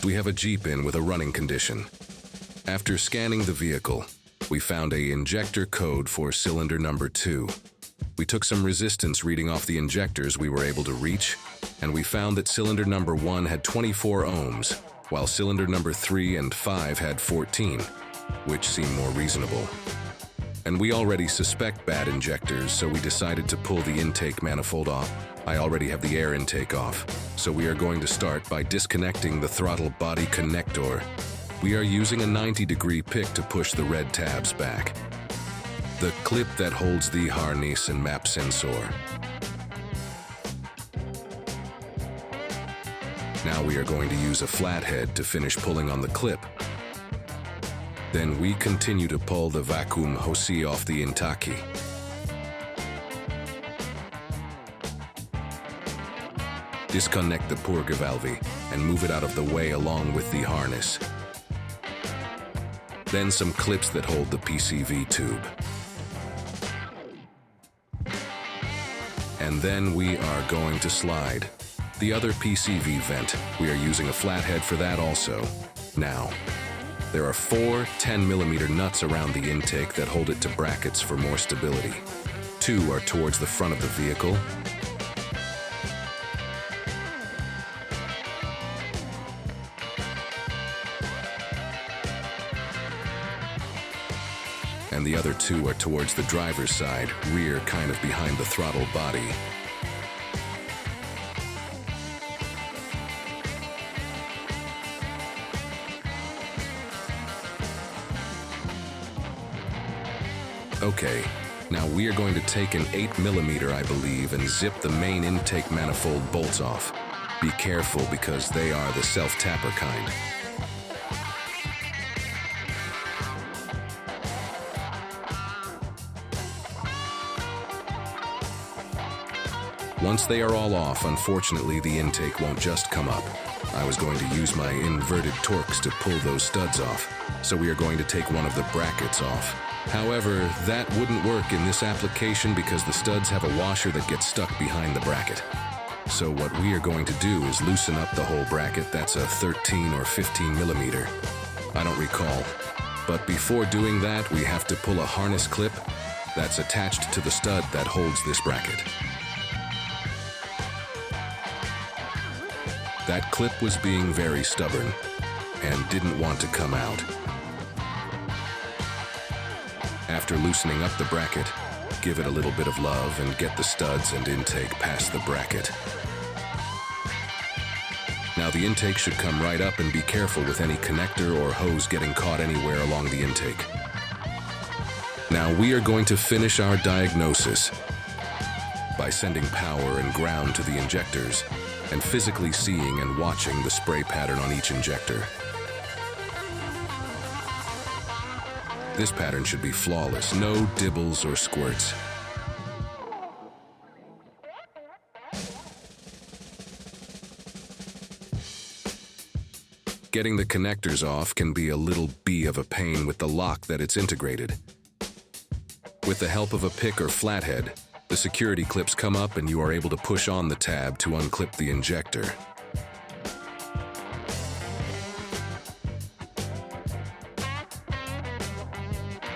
We have a Jeep in with a running condition. After scanning the vehicle, we found a injector code for cylinder number 2. We took some resistance reading off the injectors we were able to reach, and we found that cylinder number 1 had 24 ohms, while cylinder number 3 and 5 had 14, which seemed more reasonable. And we already suspect bad injectors, so we decided to pull the intake manifold off. I already have the air intake off, so we are going to start by disconnecting the throttle body connector. We are using a 90-degree pick to push the red tabs back. The clip that holds the harness and map sensor. Now we are going to use a flathead to finish pulling on the clip. Then we continue to pull the vacuum hose off the intake. Disconnect the purge valve and move it out of the way along with the harness. Then some clips that hold the PCV tube. And then we are going to slide the other PCV vent. We are using a flathead for that also. Now, there are 4 10mm nuts around the intake that hold it to brackets for more stability. 2 are towards the front of the vehicle. And the other 2 are towards the driver's side, rear kind of behind the throttle body. Okay, now we are going to take an 8mm, I believe, and zip the main intake manifold bolts off. Be careful because they are the self-tapper kind. Once they are all off, unfortunately, the intake won't just come up. I was going to use my inverted Torx to pull those studs off, so we are going to take one of the brackets off. However, that wouldn't work in this application because the studs have a washer that gets stuck behind the bracket. So what we are going to do is loosen up the whole bracket. That's a 13 or 15mm. I don't recall. But before doing that, we have to pull a harness clip that's attached to the stud that holds this bracket. That clip was being very stubborn and didn't want to come out. After loosening up the bracket, give it a little bit of love and get the studs and intake past the bracket. Now the intake should come right up, and be careful with any connector or hose getting caught anywhere along the intake. Now we are going to finish our diagnosis by sending power and ground to the injectors and physically seeing and watching the spray pattern on each injector. This pattern should be flawless, no dibbles or squirts. Getting the connectors off can be a little bit of a pain with the lock that it's integrated. With the help of a pick or flathead, the security clips come up and you are able to push on the tab to unclip the injector.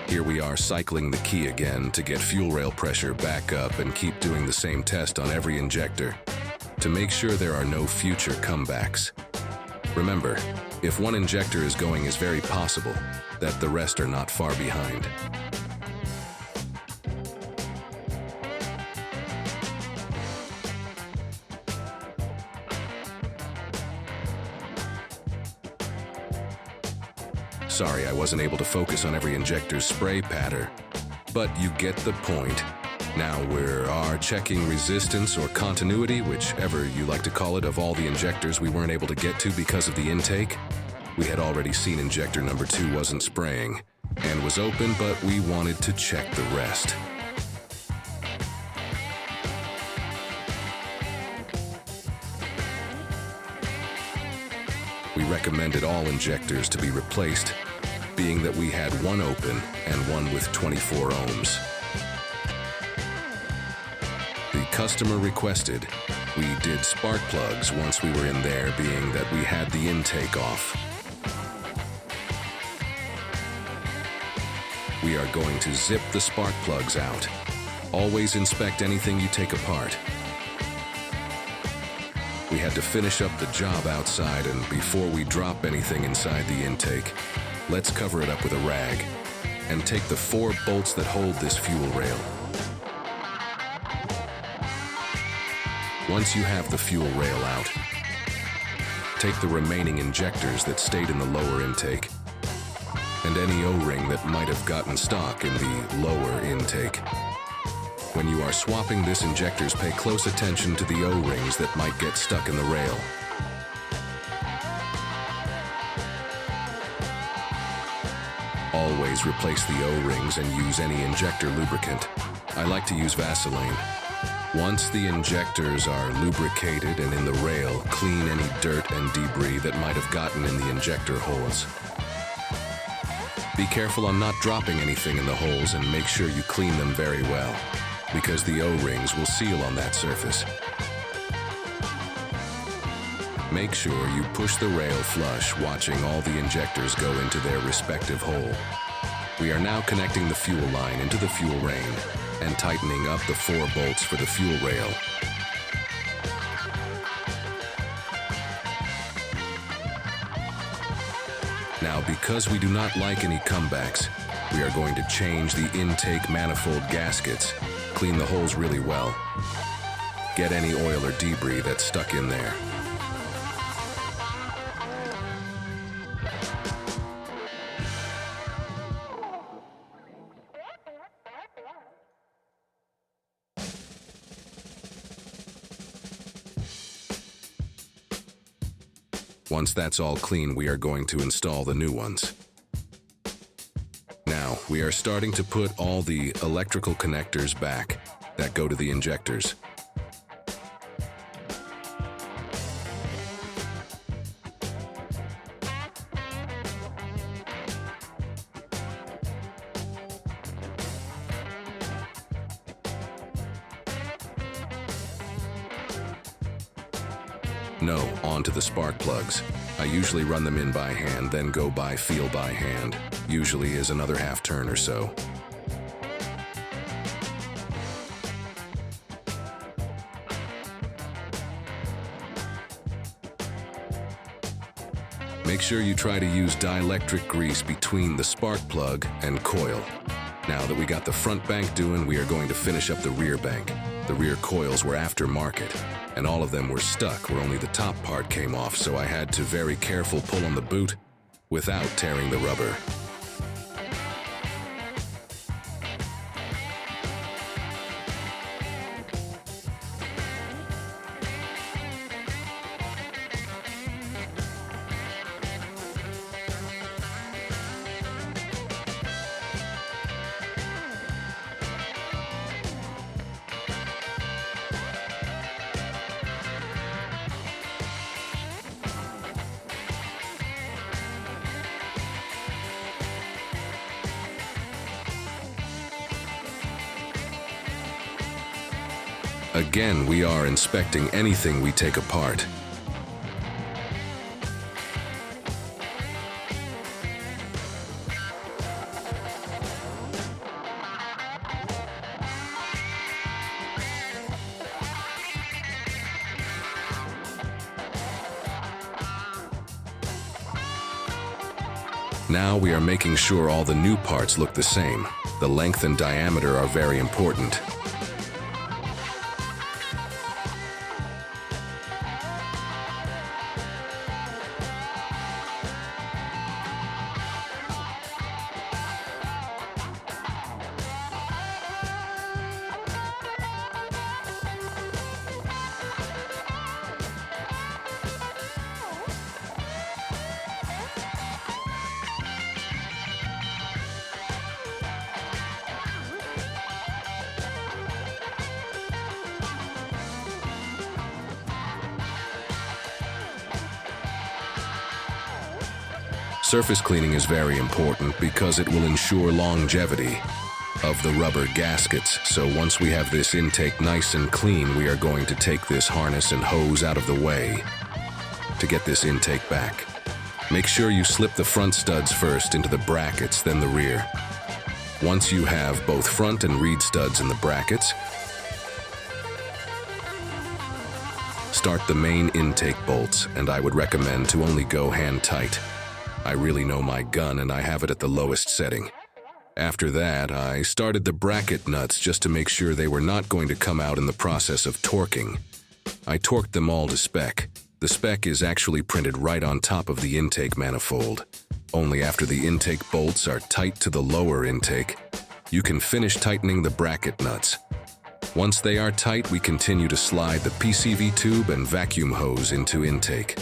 Here we are cycling the key again to get fuel rail pressure back up and keep doing the same test on every injector to make sure there are no future comebacks. Remember, if one injector is going, it's very possible that the rest are not far behind. Sorry, I wasn't able to focus on every injector's spray pattern, but you get the point. Now we are checking resistance or continuity, whichever you like to call it, of all the injectors we weren't able to get to because of the intake. We had already seen injector number 2 wasn't spraying and was open, but we wanted to check the rest. We recommended all injectors to be replaced, being that we had one open and one with 24 ohms. The customer requested We did spark plugs once we were in there, being that we had the intake off. We are going to zip the spark plugs out. Always inspect anything you take apart. We had to finish up the job outside, and before we drop anything inside the intake, let's cover it up with a rag and take the 4 bolts that hold this fuel rail. Once you have the fuel rail out, take the remaining injectors that stayed in the lower intake and any O-ring that might have gotten stuck in the lower intake. When you are swapping this injectors, pay close attention to the O-rings that might get stuck in the rail. Always replace the O-rings and use any injector lubricant. I like to use Vaseline. Once the injectors are lubricated and in the rail, clean any dirt and debris that might have gotten in the injector holes. Be careful on not dropping anything in the holes and make sure you clean them very well, because the O-rings will seal on that surface. Make sure you push the rail flush, watching all the injectors go into their respective hole. We are now connecting the fuel line into the fuel rain and tightening up the 4 bolts for the fuel rail. Now, because we do not like any comebacks, we are going to change the intake manifold gaskets. Clean the holes really well. Get any oil or debris that's stuck in there. Once that's all clean, we are going to install the new ones. Now, we are starting to put all the electrical connectors back that go to the injectors. No, onto the spark plugs. I usually run them in by hand, then go by feel by hand. Usually is another half turn or so. Make sure you try to use dielectric grease between the spark plug and coil. Now that we got the front bank doing, we are going to finish up the rear bank. The rear coils were aftermarket, and all of them were stuck where only the top part came off, so I had to very careful pull on the boot without tearing the rubber. Again, we are inspecting anything we take apart. Now we are making sure all the new parts look the same. The length and diameter are very important. Surface cleaning is very important because it will ensure longevity. of the rubber gaskets. So once we have this intake nice and clean, we are going to take this harness and hose out of the way to get this intake back. Make sure you slip the front studs first into the brackets, then the rear. Once you have both front and reed studs in the brackets, start the main intake bolts, and I would recommend to only go hand tight. I really know my gun and I have it at the lowest setting. After that, I started the bracket nuts just to make sure they were not going to come out in the process of torquing. I torqued them all to spec. The spec is actually printed right on top of the intake manifold. Only after the intake bolts are tight to the lower intake, you can finish tightening the bracket nuts. Once they are tight, we continue to slide the PCV tube and vacuum hose into intake.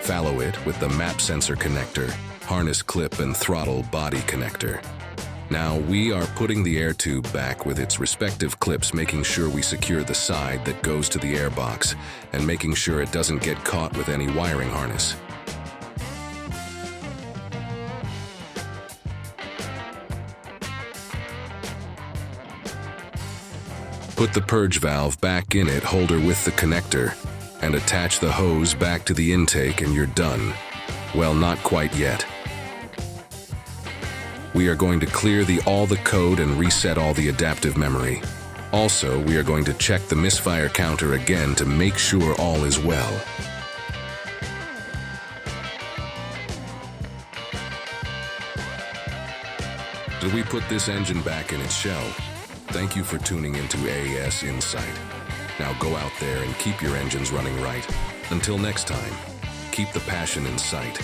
Follow it with the map sensor connector, harness clip and throttle body connector. Now we are putting the air tube back with its respective clips, making sure we secure the side that goes to the air box and making sure it doesn't get caught with any wiring harness. Put the purge valve back in it holder with the connector and attach the hose back to the intake and you're done. Well, not quite yet. We are going to clear all the code and reset all the adaptive memory. Also, we are going to check the misfire counter again to make sure all is well. Did we put this engine back in its shell? Thank you for tuning into AES Insight. Now go out there and keep your engines running right. Until next time, keep the passion in sight.